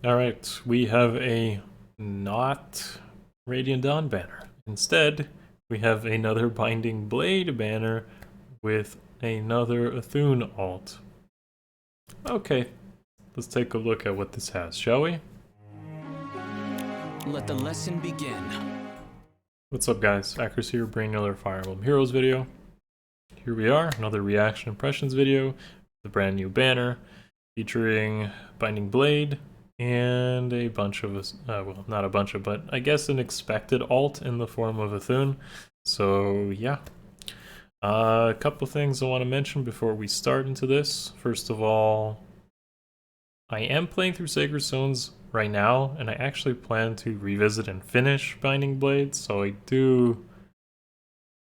Alright, we have a not Radiant Dawn banner. Instead, we have another Binding Blade banner with another Idunn alt. Okay, let's take a look at what this has, shall we? Let the lesson begin. What's up guys, Akariss here, bringing another Fire Emblem Heroes video. Here we are, another reaction impressions video, the brand new banner, featuring Binding Blade, and a bunch of, well, not a bunch of, but I guess an expected alt in the form of Idunn. So yeah. A couple things I want to mention before we start into this. First of all, I am playing through Sacred Stones right now, and I actually plan to revisit and finish Binding Blade, so I do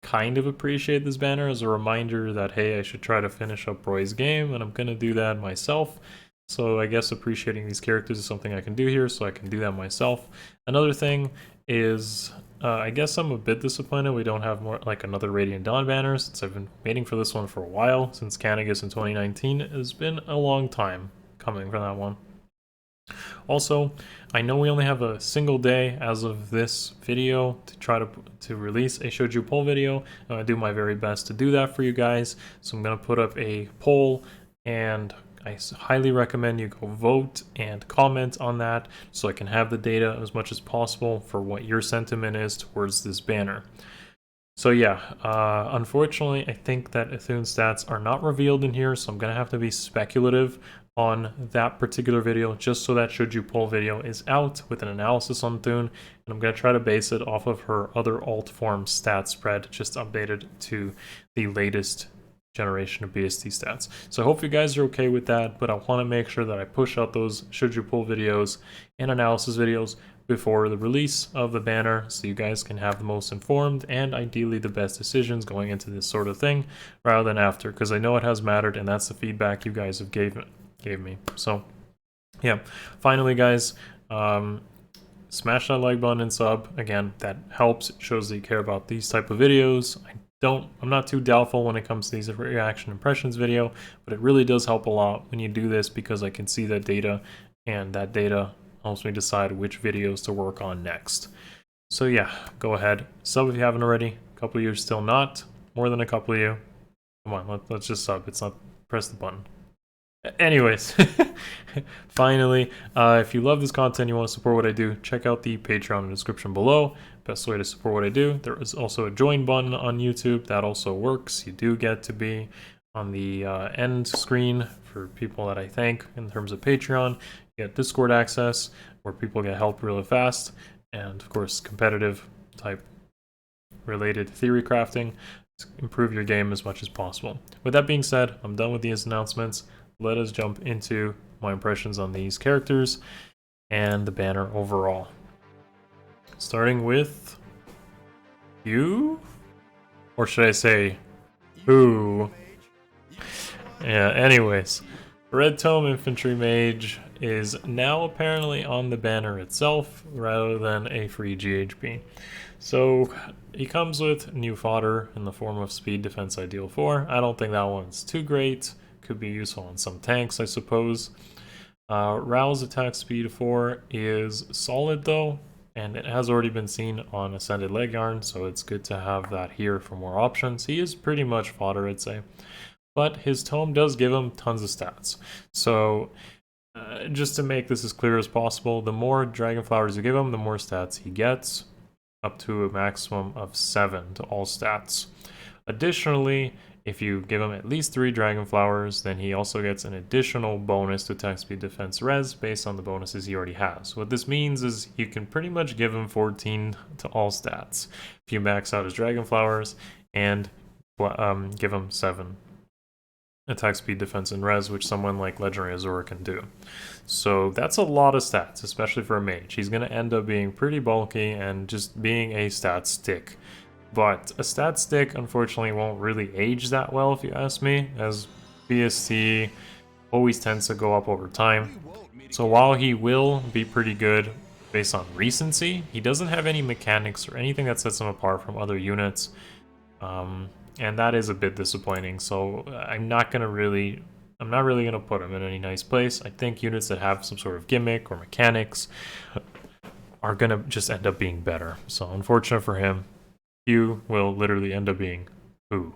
kind of appreciate this banner as a reminder that, hey, I should try to finish up Roy's game, and I'm going to do that myself. So I guess appreciating these characters is something I can do here, so I can do that myself. Another thing is, I guess I'm a bit disappointed we don't have more like another Radiant Dawn banner, since I've been waiting for this one for a while. Since Cannagus in 2019, it has been a long time coming for that one. Also, I know we only have a single day as of this video to try to release a shouju poll video. I do my very best to do that for you guys, so I'm going to put up a poll, and I highly recommend you go vote and comment on that so I can have the data as much as possible for what your sentiment is towards this banner. So yeah, unfortunately, I think that Idunn stats are not revealed in here, so I'm going to have to be speculative on that particular video, just so that shouju poll video is out with an analysis on Idunn, and I'm going to try to base it off of her other alt form stat spread, just updated to the latest generation of BST stats. So I hope you guys are okay with that, but I want to make sure that I push out those shouju poll videos and analysis videos before the release of the banner, so you guys can have the most informed and ideally the best decisions going into this sort of thing, rather than after, because I know it has mattered, and that's the feedback you guys have gave me. So yeah, finally guys, smash that like button and sub. Again, that helps. It shows that you care about these type of videos. I'm not too doubtful when it comes to these reaction impressions video, but it really does help a lot when you do this, because I can see that data, and that data helps me decide which videos to work on next. So yeah, go ahead, sub if you haven't already. A couple of you are still not, more than a couple of you. Come on, let's just sub. It's not, press the button. Anyways, finally, if you love this content, you want to support what I do, check out the Patreon in the description below. Best way to support what I do. There is also a join button on YouTube. That also works. You do get to be on the end screen for people that I thank in terms of Patreon. You get Discord access, where people get help really fast, and of course competitive type related theory crafting to improve your game as much as possible. With that being said, I'm done with these announcements. Let us jump into my impressions on these characters and the banner overall. Starting with Hugh? Or should I say who? Yeah, anyways. Red Tome Infantry Mage is now apparently on the banner itself rather than a free GHB. So he comes with new fodder in the form of Speed Defense Ideal 4. I don't think that one's too great. Could be useful on some tanks, I suppose. Rao's attack speed 4 is solid though, and it has already been seen on Ascended Leg Yarn, so it's good to have that here for more options. He is pretty much fodder, I'd say. But his tome does give him tons of stats. So just to make this as clear as possible, the more Dragon Flowers you give him, the more stats he gets, up to a maximum of 7 to all stats. Additionally, if you give him at least 3 Dragon Flowers, then he also gets an additional bonus to attack speed defense res based on the bonuses he already has. What this means is you can pretty much give him 14 to all stats if you max out his Dragon Flowers and give him 7 attack speed defense and res, which someone like Legendary Azura can do. So that's a lot of stats, especially for a mage. He's going to end up being pretty bulky and just being a stat stick. But a stat stick, unfortunately, won't really age that well, if you ask me, as BST always tends to go up over time. So while he will be pretty good based on recency, he doesn't have any mechanics or anything that sets him apart from other units. And that is a bit disappointing, so I'm not going to really I'm not really going to put him in any nice place. I think units that have some sort of gimmick or mechanics are going to just end up being better. So unfortunate for him, Hugh will literally end up being who.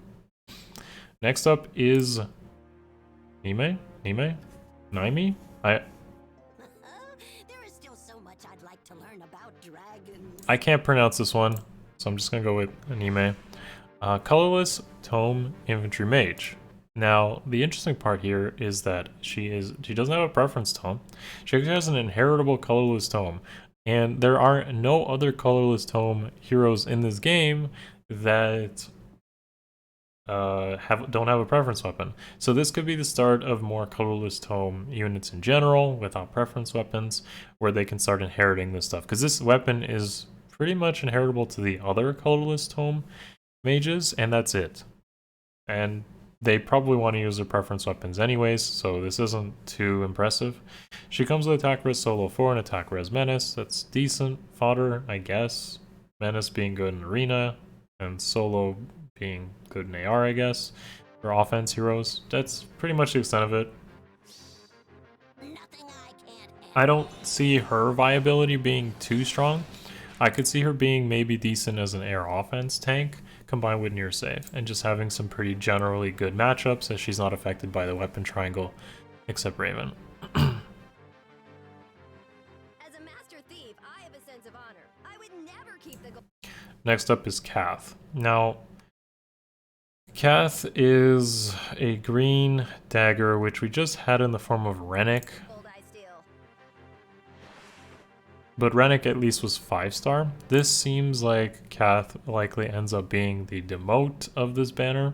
Next up is Niime? Niime? There is still so much I'd like to learn about dragons. I can't pronounce this one, so I'm just gonna go with Niime. Colorless Tome Infantry Mage. Now, the interesting part here is that she doesn't have a preference tome. She actually has an inheritable colorless tome, and there are no other colorless tome heroes in this game that don't have a preference weapon. So this could be the start of more colorless tome units in general without preference weapons, where they can start inheriting this stuff. Because this weapon is pretty much inheritable to the other colorless tome mages, and that's it. And they probably want to use their preference weapons anyways, so this isn't too impressive. She comes with attack res solo 4 and attack res menace. That's decent fodder, I guess. Menace being good in arena, and solo being good in AR, I guess, for offense heroes. That's pretty much the extent of it. I don't see her viability being too strong. I could see her being maybe decent as an air offense tank, combined with near save, and just having some pretty generally good matchups as she's not affected by the weapon triangle, except Raven. As a master thief, I have a sense of honor. I would never keep the Next up is Cath. Now, Cath is a green dagger, which we just had in the form of Rennick. But Rennick at least was 5-star. This seems like Cath likely ends up being the demote of this banner.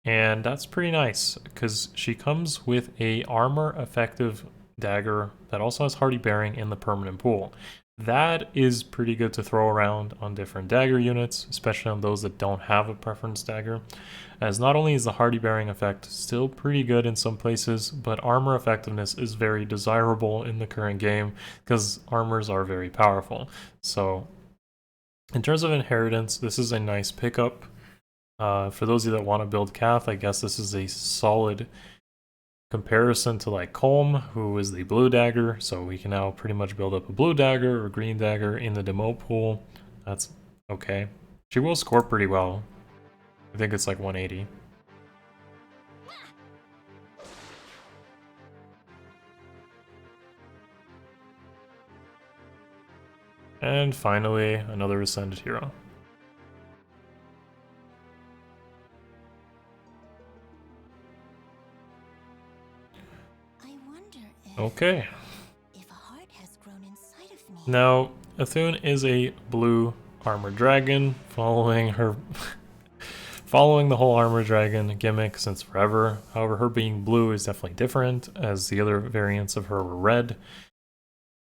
And that's pretty nice, because she comes with a armor effective dagger that also has hardy bearing in the permanent pool. That is pretty good to throw around on different dagger units, especially on those that don't have a preference dagger, as not only is the hardy bearing effect still pretty good in some places, but armor effectiveness is very desirable in the current game because armors are very powerful. So in terms of inheritance, this is a nice pickup. For those of you that want to build Cath, I guess this is a solid comparison to like Colm, who is the blue dagger, so we can now pretty much build up a blue dagger or green dagger in the demo pool. That's okay. She will score pretty well. I think it's like 180. And finally, another Ascended hero. Okay. If a heart has grown inside of me. Now, Idunn is a blue armored dragon, following the whole armored dragon gimmick since forever. However, her being blue is definitely different, as the other variants of her were red.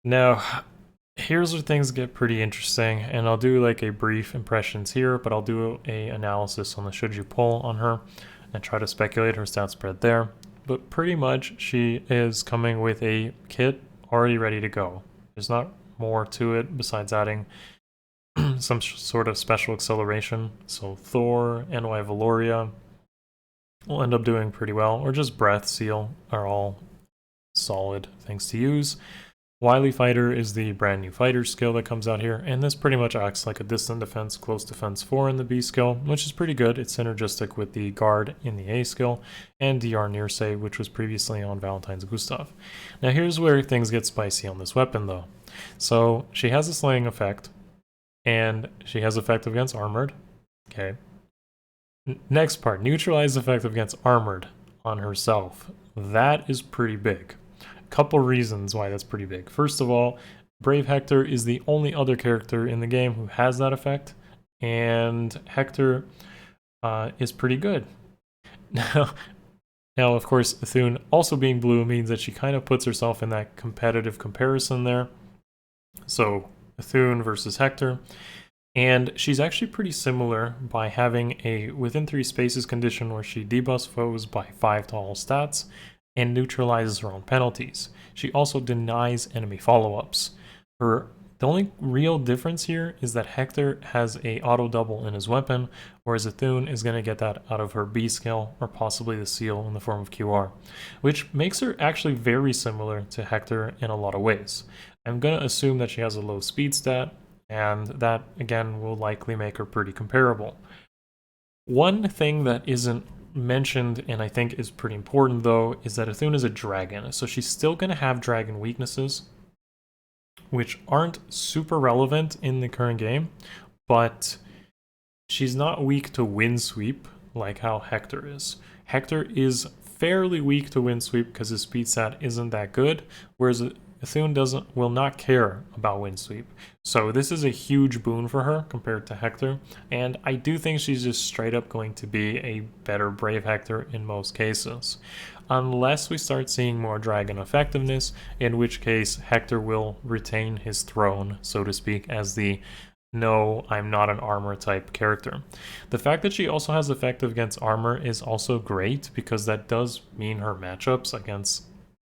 Now, here's where things get pretty interesting, and I'll do like a brief impressions here, but I'll do a analysis on the should you pull on her and try to speculate her stat spread there. But pretty much she is coming with a kit already ready to go. There's not more to it besides adding some sort of special acceleration. So Thor, NY Valoria will end up doing pretty well, or just Breath Seal are all solid things to use. Wily Fighter is the brand new fighter skill that comes out here, and this pretty much acts like a distant defense, close defense 4 in the B skill, which is pretty good. It's synergistic with the guard in the A skill, and DR near save, which was previously on Valentine's Gustav. Now here's where things get spicy on this weapon though. So she has a slaying effect, and she has effective against armored. Okay. Next part, neutralize effective against armored on herself. That is pretty big. Couple reasons why that's pretty big. First of all, Brave Hector is the only other character in the game who has that effect, and Hector is pretty good. Now, of course, Idunn also being blue means that she kind of puts herself in that competitive comparison there. So Idunn versus Hector, and she's actually pretty similar by having a within 3 spaces condition where she debuffs foes by 5 to all stats and neutralizes her own penalties. She also denies enemy follow-ups. The The only real difference here is that Hector has a auto double in his weapon, whereas Idunn is going to get that out of her B skill, or possibly the seal in the form of QR, which makes her actually very similar to Hector in a lot of ways. I'm going to assume that she has a low speed stat, and that again will likely make her pretty comparable. One thing that isn't mentioned and I think is pretty important though is that Idunn is a dragon, so she's still going to have dragon weaknesses, which aren't super relevant in the current game, but she's not weak to wind sweep like how Hector is. Hector is fairly weak to wind sweep because his speed stat isn't that good, whereas Idunn will not care about wind sweep. So this is a huge boon for her compared to Hector, and I do think she's just straight up going to be a better Brave Hector in most cases. Unless we start seeing more dragon effectiveness, in which case Hector will retain his throne, so to speak, as the no, I'm not an armor type character. The fact that she also has effective against armor is also great, because that does mean her matchups against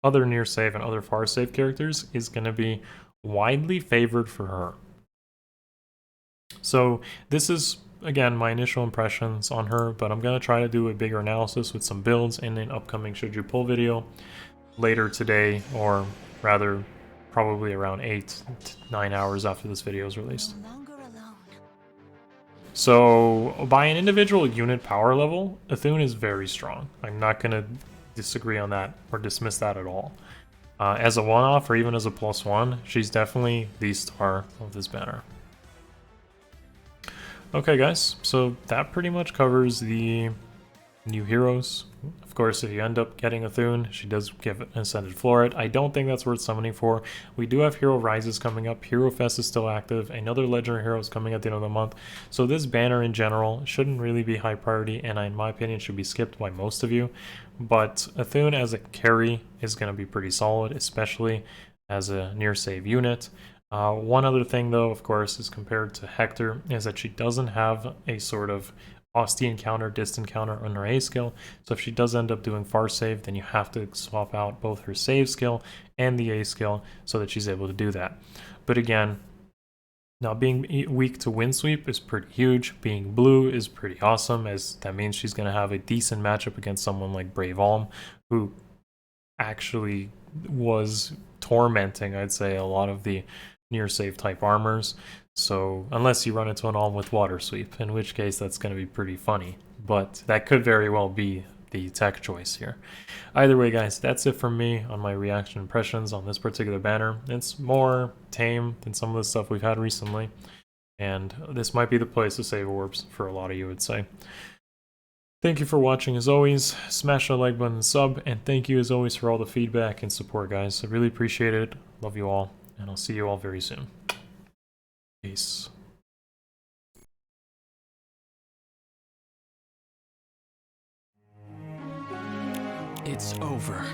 other near save and other far save characters is going to be widely favored for her. So this is, again, my initial impressions on her, but I'm going to try to do a bigger analysis with some builds in an upcoming Should You Pull video later today, or rather probably around 8 to 9 hours after this video is released. So by an individual unit power level, Idunn is very strong. I'm not going to disagree on that or dismiss that at all. As a one-off or even as a +1, she's definitely the star of this banner. Okay guys, so that pretty much covers the new heroes. Of course, if you end up getting Idunn, she does give an Ascended Floret. I don't think that's worth summoning for. We do have Hero Rises coming up. Hero Fest is still active. Another Legendary Hero is coming at the end of the month. So this banner in general shouldn't really be high priority, and in my opinion should be skipped by most of you. But Idunn as a carry is going to be pretty solid, especially as a near save unit. One other thing though, of course, is compared to Hector, is that she doesn't have a sort of Austean counter, distant counter on her A skill. So if she does end up doing far save, then you have to swap out both her save skill and the A skill so that she's able to do that. But again, now being weak to wind sweep is pretty huge. Being blue is pretty awesome, as that means she's going to have a decent matchup against someone like Brave Hector, who actually was tormenting, I'd say, a lot of the near save type armors. So unless you run into an Alm with water sweep, in which case that's going to be pretty funny, but that could very well be the tech choice here. Either way guys, that's it from me on my reaction impressions on this particular banner. It's more tame than some of the stuff we've had recently, and this might be the place to save orbs for a lot of you, would say. Thank you for watching as always. Smash that like button and sub, and thank you as always for all the feedback and support guys. I really appreciate it. Love you all, and I'll see you all very soon. Peace. It's over.